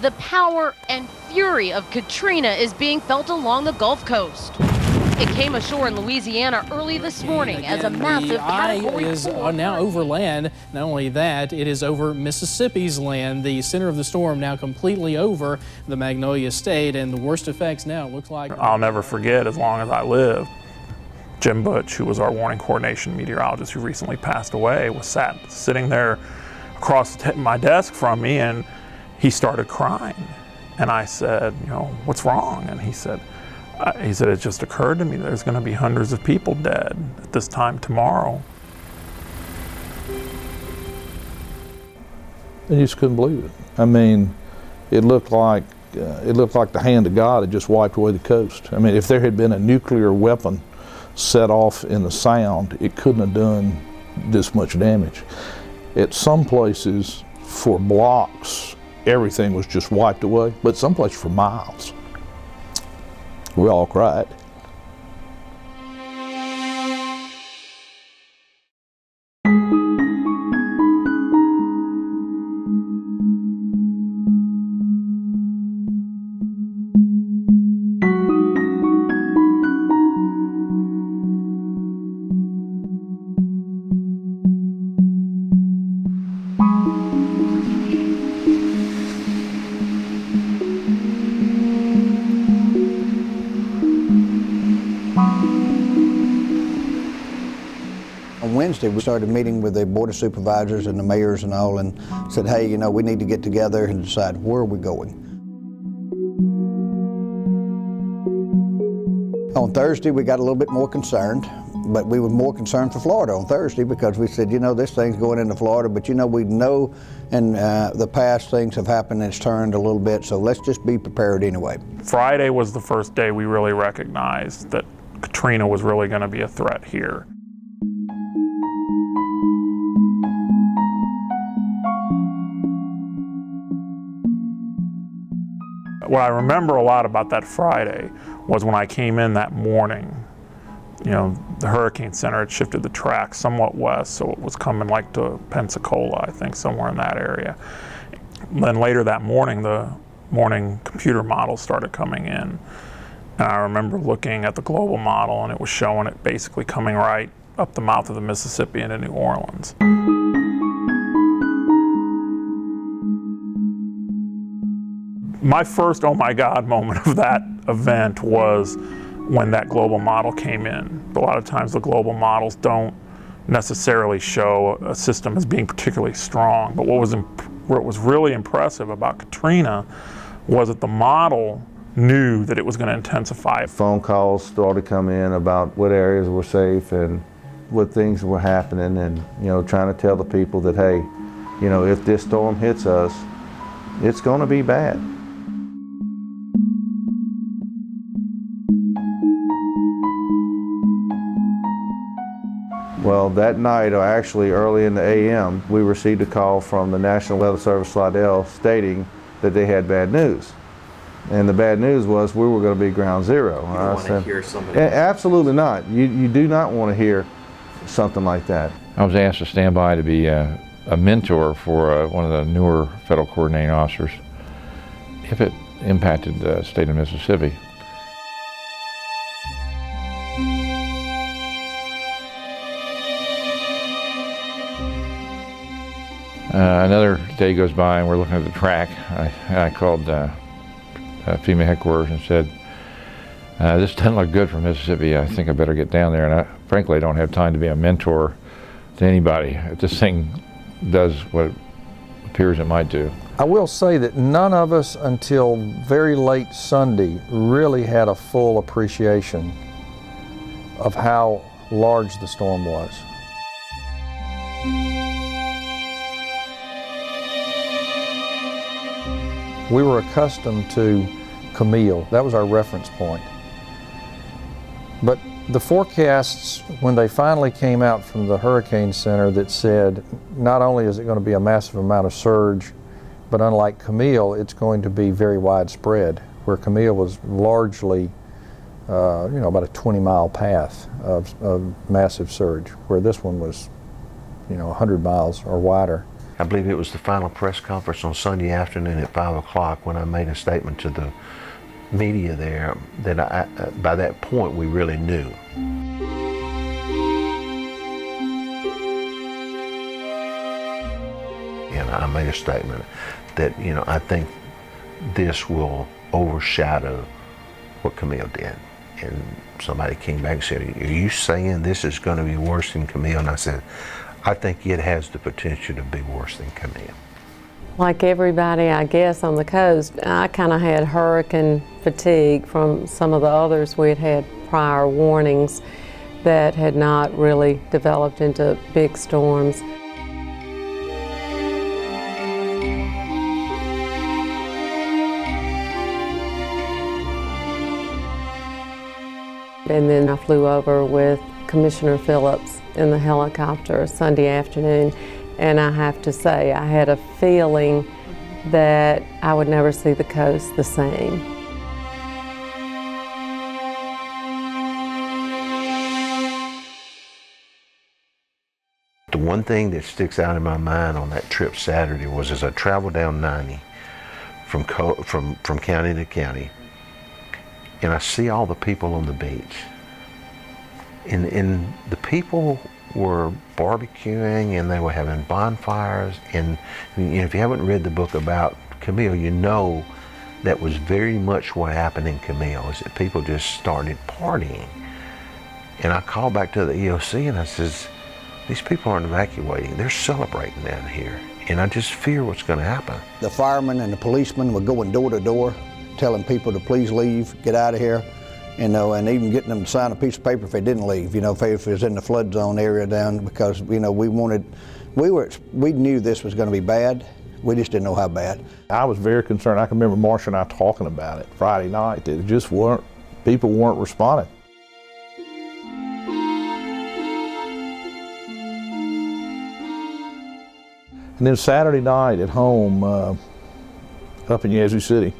The power and fury of Katrina is being felt along the Gulf Coast. It came ashore in Louisiana early this morning as a massive Category 4 is now over land. Not only that, it is over Mississippi's land. The center of the storm now completely over the Magnolia State, and the worst effects now looks like. I'll never forget as long as I live. Jim Butch, who was our warning coordination meteorologist who recently passed away, was sitting there across my desk from me, and he started crying. And I said, you know, what's wrong? And he said, it just occurred to me there's going to be hundreds of people dead at this time tomorrow. I just couldn't believe it. I mean, it looked like the hand of God had just wiped away the coast. I mean, if there had been a nuclear weapon set off in the sound, it couldn't have done this much damage. At some places, for blocks, everything was just wiped away, but some places for miles. We all cried. On Wednesday, we started meeting with the Board of Supervisors and the mayors and all, and said, hey, you know, we need to get together and decide where are we going. On Thursday, we got a little bit more concerned, but we were more concerned for Florida on Thursday because we said, you know, this thing's going into Florida, but you know, we know in the past things have happened and it's turned a little bit, so let's just be prepared anyway. Friday was the first day we really recognized that Katrina was really going to be a threat here. What I remember a lot about that Friday was when I came in that morning, you know, the Hurricane Center had shifted the track somewhat west, so it was coming like to Pensacola, I think, somewhere in that area. Then later that morning, the morning computer models started coming in. And I remember looking at the global model, and it was showing it basically coming right up the mouth of the Mississippi into New Orleans. My first oh my God moment of that event was when that global model came in. A lot of times the global models don't necessarily show a system as being particularly strong, but what was really impressive about Katrina was that the model knew that it was going to intensify. Phone calls started coming in about what areas were safe and what things were happening, and you know, trying to tell the people that, hey, you know, if this storm hits us, it's going to be bad. Well, that night, or actually early in the AM, we received a call from the National Weather Service Slidell stating that they had bad news. And the bad news was we were going to be ground zero. You don't want to hear somebody absolutely not. You do not want to hear something like that. I was asked to stand by to be a mentor for one of the newer federal coordinating officers if it impacted the state of Mississippi. Another day goes by and we're looking at the track. I called FEMA headquarters and said, this doesn't look good for Mississippi. I think I better get down there. And frankly, I don't have time to be a mentor to anybody if this thing does what it appears it might do. I will say that none of us until very late Sunday really had a full appreciation of how large the storm was. We were accustomed to Camille. That was our reference point. But the forecasts, when they finally came out from the Hurricane Center, that said not only is it going to be a massive amount of surge, but unlike Camille, it's going to be very widespread, where Camille was largely about a 20-mile path of massive surge, where this one was 100 miles or wider. I believe it was the final press conference on Sunday afternoon at 5 o'clock when I made a statement to the media there that by that point we really knew. And I made a statement that, I think this will overshadow what Camille did. And somebody came back and said, "Are you saying this is going to be worse than Camille?" And I said, "I think it has the potential to be worse than Camille." Like everybody, I guess, on the coast, I kind of had hurricane fatigue from some of the others. We had prior warnings that had not really developed into big storms. And then I flew over with Commissioner Phillips in the helicopter Sunday afternoon, and I have to say, I had a feeling that I would never see the coast the same. The one thing that sticks out in my mind on that trip Saturday was as I traveled down 90 from county to county, and I see all the people on the beach. And the people were barbecuing and they were having bonfires. And if you haven't read the book about Camille, you know that was very much what happened in Camille, is that people just started partying. And I called back to the EOC and I says, "These people aren't evacuating, they're celebrating down here. And I just fear what's going to happen." The firemen and the policemen were going door to door, telling people to please leave, get out of here, and even getting them to sign a piece of paper if they didn't leave, if it was in the flood zone area down, because, we knew this was going to be bad. We just didn't know how bad. I was very concerned. I can remember Marcia and I talking about it Friday night. It just people weren't responding. And then Saturday night at home, up in Yazoo City,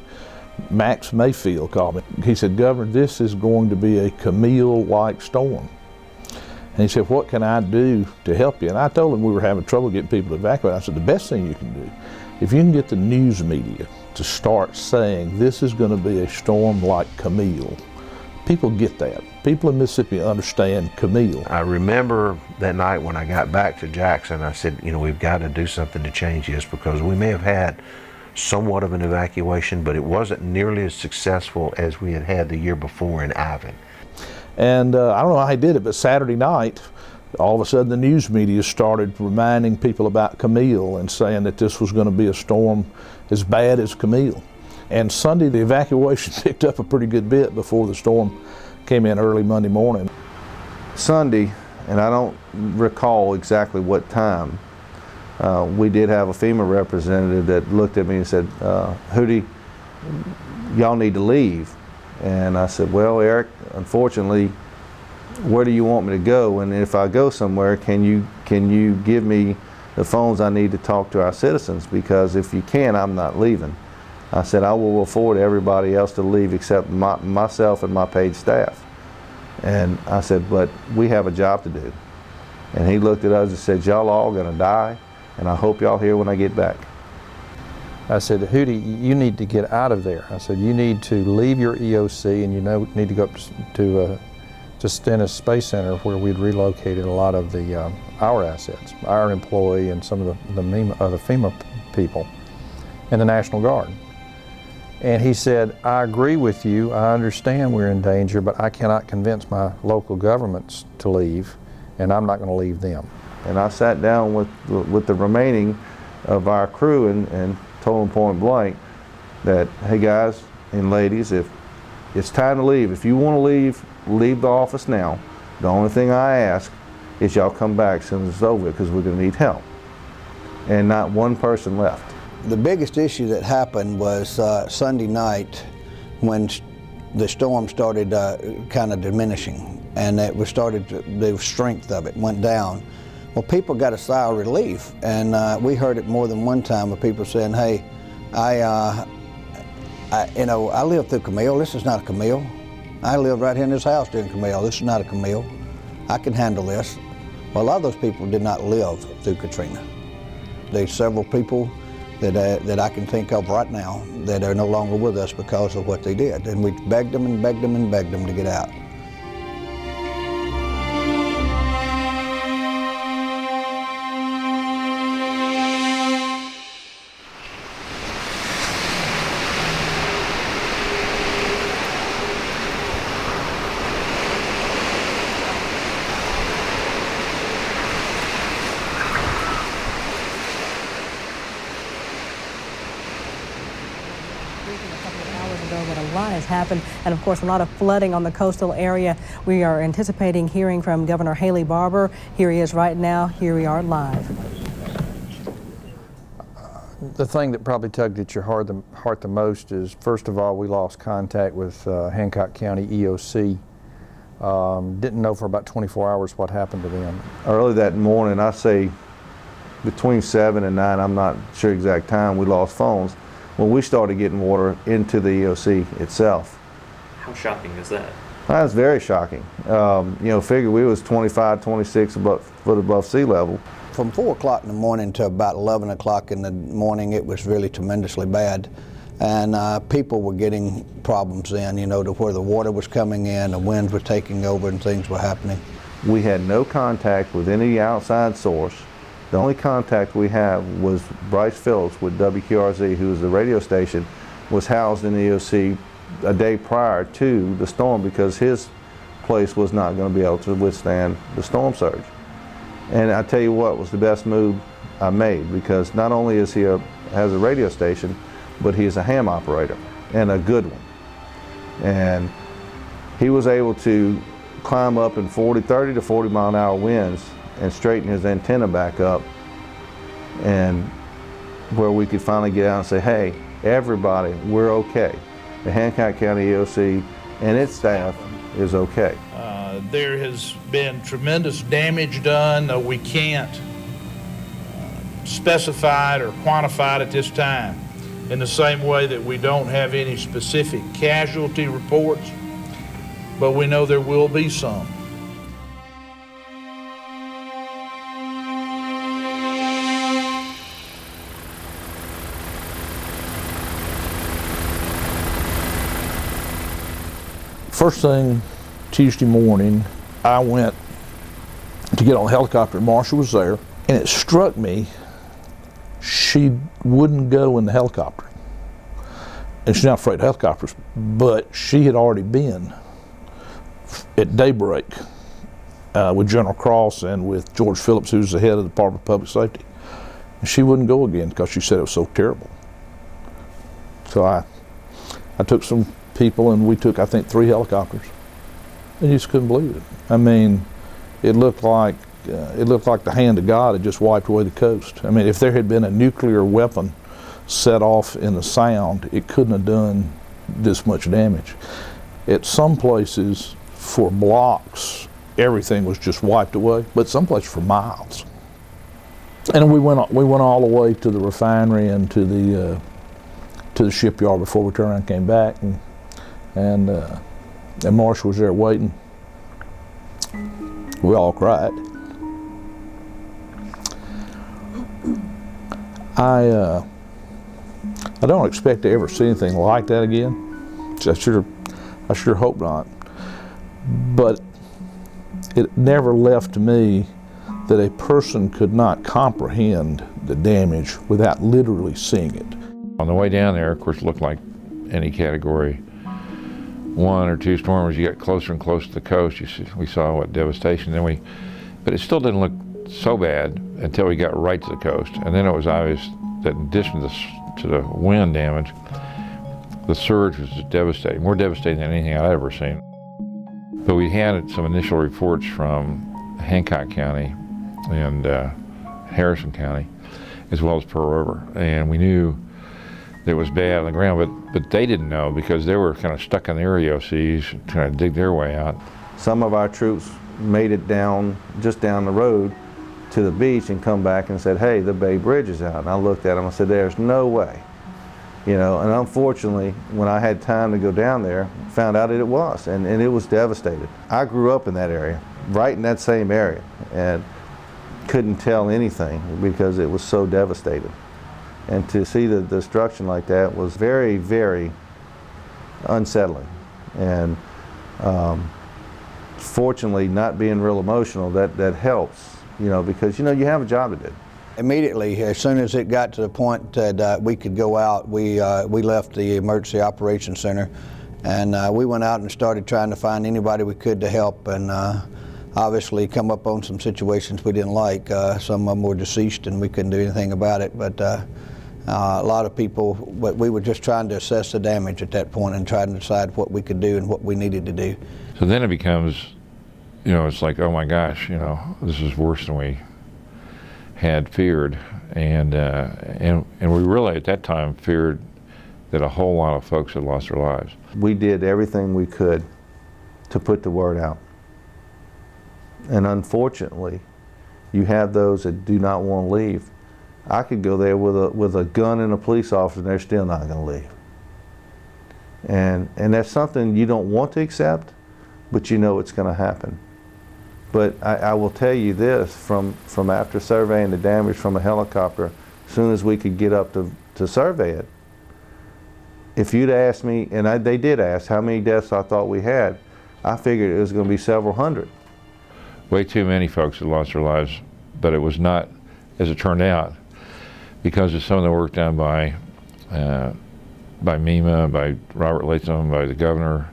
Max Mayfield called me. He said, "Governor, this is going to be a Camille-like storm." And he said, "What can I do to help you?" And I told him we were having trouble getting people to evacuate. I said, "The best thing you can do, if you can get the news media to start saying this is going to be a storm like Camille, people get that. People in Mississippi understand Camille." I remember that night when I got back to Jackson, I said, we've got to do something to change this, because we may have had somewhat of an evacuation, but it wasn't nearly as successful as we had had the year before in Ivan. And I don't know how he did it, but Saturday night, all of a sudden the news media started reminding people about Camille and saying that this was going to be a storm as bad as Camille. And Sunday, the evacuation picked up a pretty good bit before the storm came in early Monday morning. Sunday, and I don't recall exactly what time, we did have a FEMA representative that looked at me and said, "Hootie, y'all need to leave." And I said, "Well, Eric, unfortunately, where do you want me to go? And if I go somewhere, can you give me the phones I need to talk to our citizens? Because if you can, I'm not leaving." I said, "I will afford everybody else to leave except myself and my paid staff." And I said, "But we have a job to do." And he looked at us and said, "Y'all all gonna die, and I hope y'all here when I get back." I said, "Hootie, you need to get out of there." I said, "You need to leave your EOC, and you need to go up to Stennis Space Center, where we'd relocated a lot of our assets, our employee and some of the FEMA people, and the National Guard." And he said, "I agree with you. I understand we're in danger, but I cannot convince my local governments to leave, and I'm not going to leave them." And I sat down with the remaining of our crew and told them point blank that, "Hey guys and ladies, if it's time to leave, if you want to leave the office now. The only thing I ask is y'all come back as soon as it's over, because we're going to need help." And not one person left. The biggest issue that happened was Sunday night, when the storm started kind of diminishing, and the strength of it went down. Well, people got a sigh of relief, and we heard it more than one time of people saying, "Hey, I lived through Camille. This is not a Camille. I lived right here in this house during Camille. This is not a Camille. I can handle this." Well, a lot of those people did not live through Katrina. there's several people that I can think of right now that are no longer with us because of what they did. And we begged them and begged them and begged them to get out. But a lot has happened, and of course a lot of flooding on the coastal area. We are anticipating hearing from Governor Haley Barbour. Here he is right now. Here we are live. The thing that probably tugged at your heart the most is, first of all, we lost contact with Hancock County EOC. Didn't know for about 24 hours what happened to them. Early that morning, I say between 7 and 9, I'm not sure exact time, we lost phones when we started getting water into the EOC itself. How shocking is that? That was very shocking. Figure we was 25, 26 foot above sea level. From 4 o'clock in the morning to about 11 o'clock in the morning, it was really tremendously bad. And people were getting problems then, to where the water was coming in, the winds were taking over and things were happening. We had no contact with any outside source. The only contact we have was Bryce Phillips with WQRZ, who was the radio station, was housed in the EOC a day prior to the storm because his place was not going to be able to withstand the storm surge. And I tell you what was the best move I made, because not only is he has a radio station, but he is a ham operator, and a good one. And he was able to climb up in 30 to 40 mile an hour winds and straighten his antenna back up, and where we could finally get out and say, hey, everybody, we're okay. The Hancock County EOC and its staff is okay. There has been tremendous damage done. We can't specify it or quantify it at this time, in the same way that we don't have any specific casualty reports, but we know there will be some. First thing Tuesday morning, I went to get on a helicopter, and Marsha was there, and it struck me she wouldn't go in the helicopter. And she's not afraid of helicopters, but she had already been at daybreak with General Cross and with George Phillips, who's the head of the Department of Public Safety. And she wouldn't go again because she said it was so terrible. So I took some people, and we took, I think, 3 helicopters. And you just couldn't believe it. I mean, it looked like the hand of God had just wiped away the coast. I mean, if there had been a nuclear weapon set off in the sound, it couldn't have done this much damage. At some places, for blocks, everything was just wiped away, but some places for miles. And we went all the way to the refinery and to the shipyard before we turned around and came back, and Marsha was there waiting. We all cried. I don't expect to ever see anything like that again. I sure hope not. But it never left me that a person could not comprehend the damage without literally seeing it. On the way down there, of course, it looked like any Category 1 or 2 storm. As you got closer and closer to the coast, we saw what devastation. But it still didn't look so bad until we got right to the coast. And then it was obvious that in addition to the wind damage, the surge was just devastating, more devastating than anything I'd ever seen. But we had some initial reports from Hancock County and Harrison County, as well as Pearl River, and we knew that it was bad on the ground, but they didn't know because they were kind of stuck in their EOCs trying to dig their way out. Some of our troops made it just down the road to the beach and come back and said, hey, the Bay Bridge is out. And I looked at them and said, there's no way. And unfortunately, when I had time to go down there, found out that it was, and it was devastated. I grew up in that area, right in that same area, and couldn't tell anything because it was so devastating. And to see the destruction like that was very, very unsettling. And fortunately, not being real emotional, that helps, because you have a job to do. Immediately, as soon as it got to the point that we could go out, we left the Emergency Operations Center, and we went out and started trying to find anybody we could to help, and obviously come up on some situations we didn't like. Some of them were deceased and we couldn't do anything about it, but a lot of people, but we were just trying to assess the damage at that point and trying to decide what we could do and what we needed to do. So then it becomes, it's like, oh my gosh, this is worse than we had feared, and we really at that time feared that a whole lot of folks had lost their lives. We did everything we could to put the word out. And unfortunately, you have those that do not want to leave. I could go there with a gun and a police officer and they're still not going to leave. And that's something you don't want to accept, but you know it's going to happen. But I will tell you this, from after surveying the damage from a helicopter, as soon as we could get up to survey it, if you'd asked me, and they did ask how many deaths I thought we had, I figured it was going to be several hundred. Way too many folks had lost their lives, but it was not, as it turned out, because of some of the work done by MEMA, by Robert Latham, by the governor,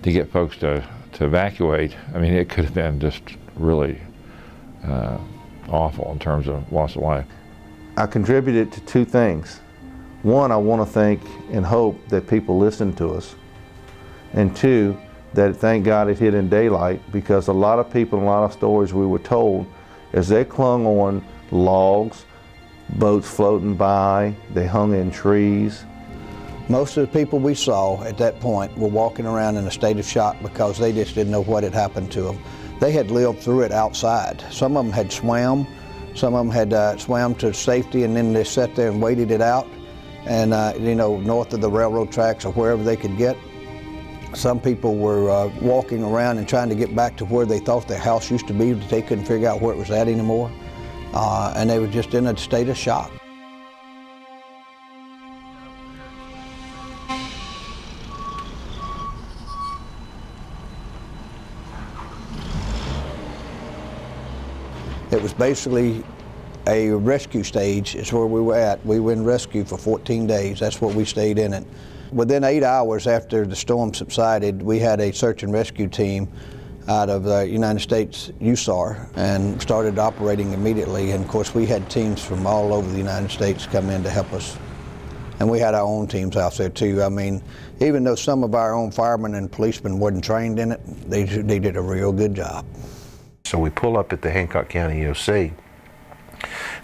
to get folks to evacuate. I mean, it could have been just really awful in terms of loss of life. I contributed to two things. One, I want to thank and hope that people listen to us. And two, that thank God it hit in daylight, because a lot of people, a lot of stories we were told, as they clung on logs, boats floating by, they hung in trees. Most of the people we saw at that point were walking around in a state of shock because they just didn't know what had happened to them. They had lived through it outside. Some of them had swam, some of them had swam to safety, and then they sat there and waited it out, and north of the railroad tracks or wherever they could get. Some people were walking around and trying to get back to where they thought their house used to be, but they couldn't figure out where it was at anymore. And they were just in a state of shock. It was basically a rescue stage is where we were at. We were in rescue for 14 days. That's what we stayed in it. Within 8 hours after the storm subsided, we had a search and rescue team out of the United States USAR and started operating immediately. And of course, we had teams from all over the United States come in to help us. And we had our own teams out there too. I mean, even though some of our own firemen and policemen weren't trained in it, they did a real good job. So we pull up at the Hancock County EOC.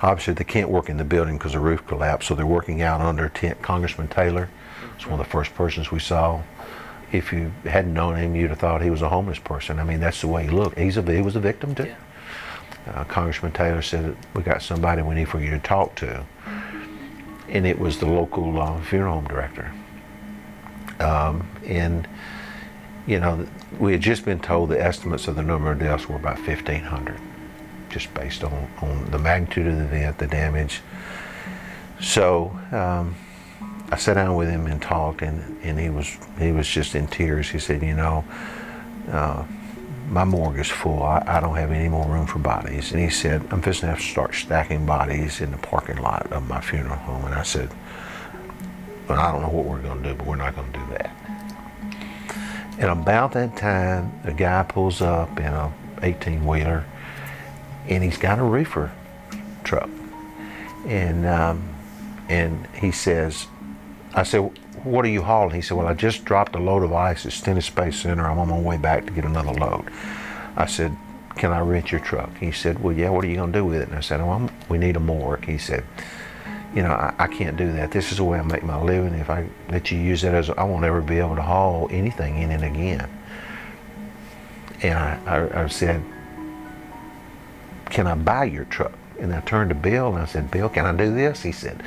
Obviously, they can't work in the building because the roof collapsed, so they're working out under a tent. Congressman Taylor was one of the first persons we saw. If you hadn't known him, you'd have thought he was a homeless person. I mean, that's the way he looked. He was a victim too. Yeah. Congressman Taylor said, we got somebody we need for you to talk to. And it was the local funeral home director. We had just been told the estimates of the number of deaths were about 1,500, just based on the magnitude of the event, the damage. So I sat down with him and talked, and he was just in tears. He said, my morgue is full. I don't have any more room for bodies. And he said, I'm just going to have to start stacking bodies in the parking lot of my funeral home. And I said, well, I don't know what we're going to do, but we're not going to do that. And about that time, a guy pulls up in a 18-wheeler, and he's got a reefer truck. And he says, I said, what are you hauling? He said, well, I just dropped a load of ice at Stennis Space Center. I'm on my way back to get another load. I said, can I rent your truck? He said, well, yeah, what are you going to do with it? And I said, well, we need a morgue. He said, I can't do that. This is the way I make my living. If I let you use that I won't ever be able to haul anything in it again. And I said, can I buy your truck? And I turned to Bill and I said, Bill, can I do this? He said,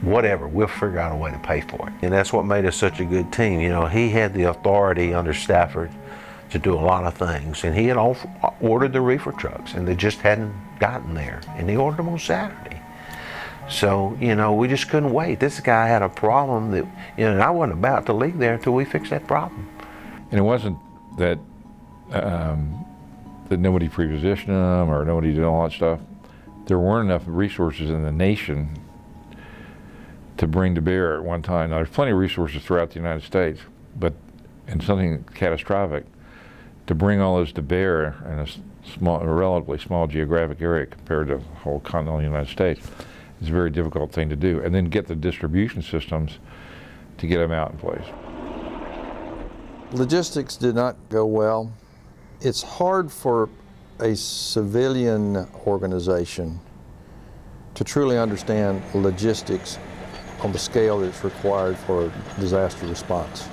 whatever, we'll figure out a way to pay for it. And that's what made us such a good team. He had the authority under Stafford to do a lot of things, and he had ordered the reefer trucks, and they just hadn't gotten there, and he ordered them on Saturday. So, you know, we just couldn't wait. This guy had a problem that, you know, and I wasn't about to leave there until we fixed that problem. And it wasn't that that nobody prepositioned them or nobody did all that stuff. There weren't enough resources in the nation to bring to bear at one time. Now, there's plenty of resources throughout the United States, but in something catastrophic, to bring all those to bear in a relatively small geographic area compared to the whole continental United States is a very difficult thing to do. And then get the distribution systems to get them out in place. Logistics did not go well. It's hard for a civilian organization to truly understand logistics on the scale that's required for disaster response.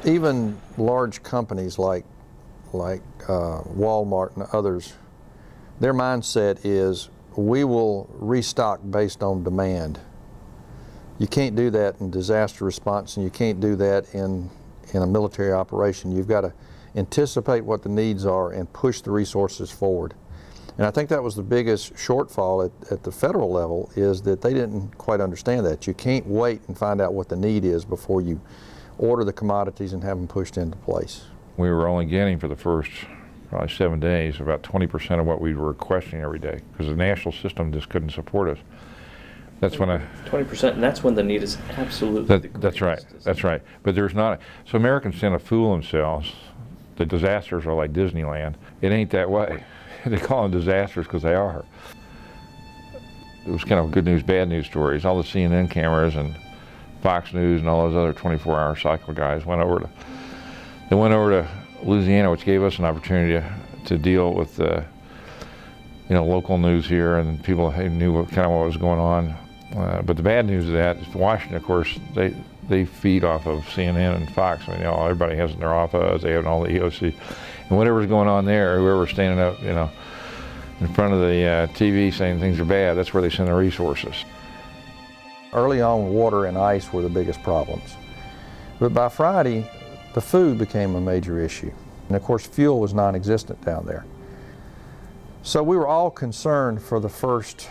Even large companies like Walmart and others, their mindset is we will restock based on demand. You can't do that in disaster response, and you can't do that in a military operation. You've got to anticipate what the needs are and push the resources forward. And I think that was the biggest shortfall at the federal level, is that they didn't quite understand that. You can't wait and find out what the need is before you order the commodities and have them pushed into place. We were only getting, for the first probably 7 days, about 20% of what we were requesting every day, because the national system just couldn't support us. That's when 20%, and that's when the need is absolutely that's right. That's right. But there's not. So Americans tend to fool themselves. The disasters are like Disneyland. It ain't that way. They call them disasters because they are. It was kind of good news, bad news stories. All the CNN cameras and Fox News and all those other 24-hour cycle guys went over to Louisiana, which gave us an opportunity to deal with local news here, and people who knew what was going on. But the bad news of that is Washington, of course, they feed off of CNN and Fox. I mean, everybody has in their office, they have all the EOC. And whatever's going on there, whoever's standing up, in front of the TV saying things are bad, that's where they send their resources. Early on, water and ice were the biggest problems. But by Friday, the food became a major issue. And of course, fuel was non-existent down there. So we were all concerned for the first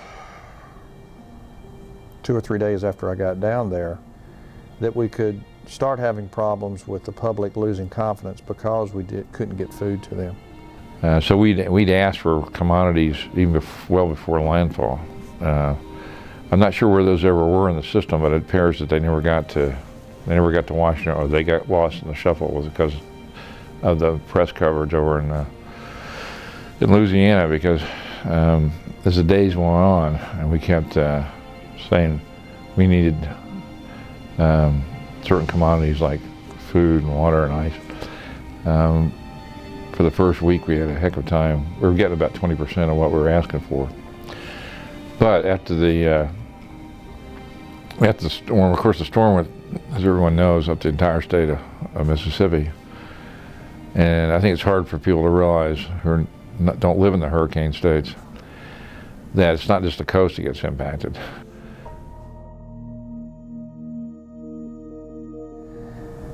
2 or 3 days after I got down there that we could start having problems with the public losing confidence because we couldn't get food to them. So we'd asked for commodities even well before landfall. I'm not sure where those ever were in the system, but it appears that they never got to Washington, or they got lost in the shuffle. Was because of the press coverage over in Louisiana, because as the days went on and we kept saying we needed certain commodities like food and water and ice. For the first week we had a heck of a time. We were getting about 20% of what we were asking for. But after the storm, of course the storm went, as everyone knows, up the entire state of Mississippi. And I think it's hard for people to realize who don't live in the hurricane states that it's not just the coast that gets impacted.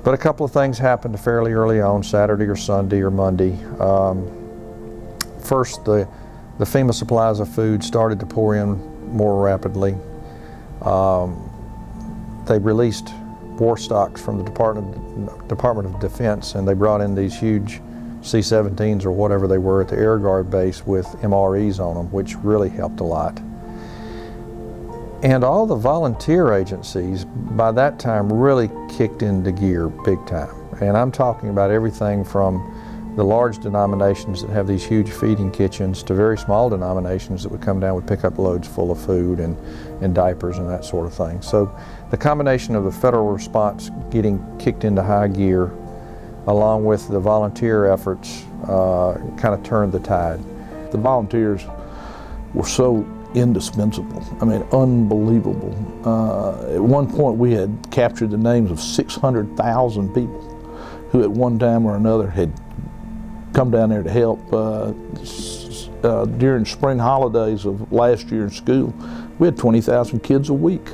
But a couple of things happened fairly early on, Saturday or Sunday or Monday. First, the FEMA supplies of food started to pour in more rapidly. They released war stocks from the Department of Defense, and they brought in these huge C-17s or whatever they were at the Air Guard base with MREs on them, which really helped a lot. And all the volunteer agencies by that time really kicked into gear big time. And I'm talking about everything from the large denominations that have these huge feeding kitchens to very small denominations that would come down with pickup loads full of food and diapers and that sort of thing. So the combination of the federal response getting kicked into high gear along with the volunteer efforts kind of turned the tide. The volunteers were so indispensable. I mean, unbelievable. At one point we had captured the names of 600,000 people who at one time or another had come down there to help. During spring holidays of last year in school, we had 20,000 kids a week.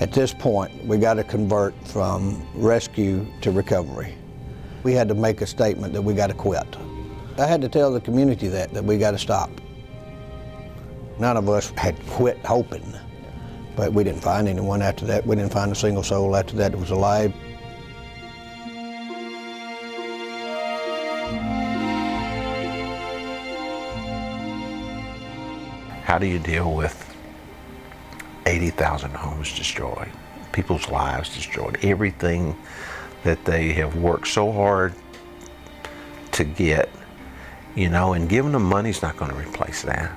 At this point, we got to convert from rescue to recovery. We had to make a statement that we got to quit. I had to tell the community that we got to stop. None of us had quit hoping, but we didn't find anyone after that. We didn't find a single soul after that that was alive. How do you deal with 80,000 homes destroyed, people's lives destroyed, everything that they have worked so hard to get, you know, and giving them money's not going to replace that.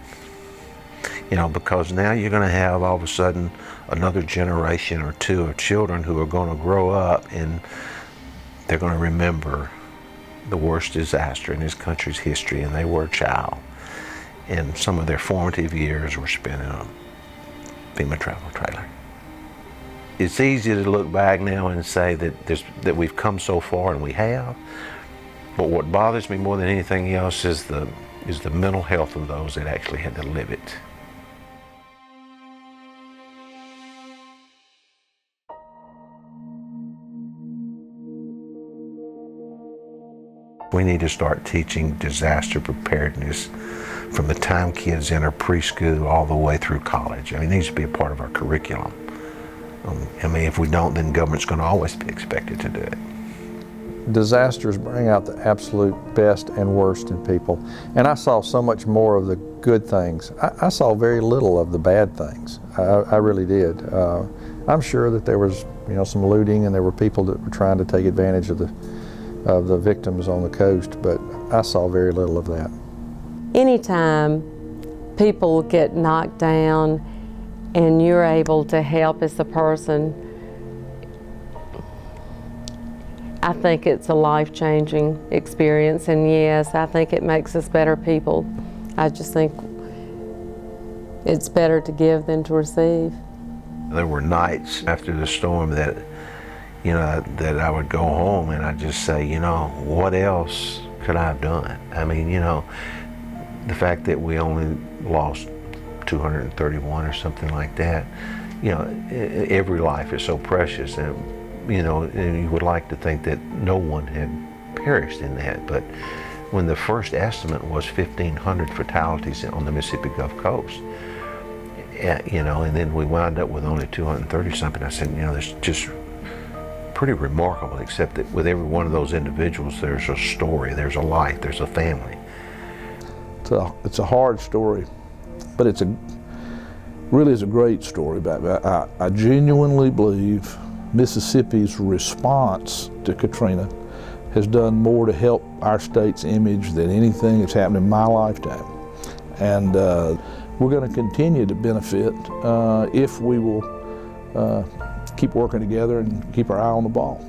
You know, because now you're going to have all of a sudden another generation or two of children who are going to grow up and they're going to remember the worst disaster in this country's history, and they were a child. And some of their formative years were spent in a FEMA travel trailer. It's easy to look back now and say that we've come so far, and we have. But what bothers me more than anything else is the mental health of those that actually had to live it. We need to start teaching disaster preparedness from the time kids enter preschool all the way through college. I mean, it needs to be a part of our curriculum. I mean, if we don't, then government's going to always be expected to do it. Disasters bring out the absolute best and worst in people. And I saw so much more of the good things. I saw very little of the bad things. I really did. I'm sure that there was, you know, some looting, and there were people that were trying to take advantage of the victims on the coast, but I saw very little of that. Anytime people get knocked down and you're able to help as a person, I think it's a life-changing experience, and yes, I think it makes us better people. I just think it's better to give than to receive. There were nights after the storm that, you know, that I would go home and I'd just say, you know, what else could I have done? I mean, you know, the fact that we only lost 231 or something like that, you know, every life is so precious, and, you know, and you would like to think that no one had perished in that, but when the first estimate was 1,500 fatalities on the Mississippi Gulf Coast, you know, and then we wound up with only 230 something, I said, you know, that's just pretty remarkable, except that with every one of those individuals, there's a story, there's a life, there's a family. It's a hard story, but it's really is a great story. I genuinely believe Mississippi's response to Katrina has done more to help our state's image than anything that's happened in my lifetime. And we're going to continue to benefit if we will keep working together and keep our eye on the ball.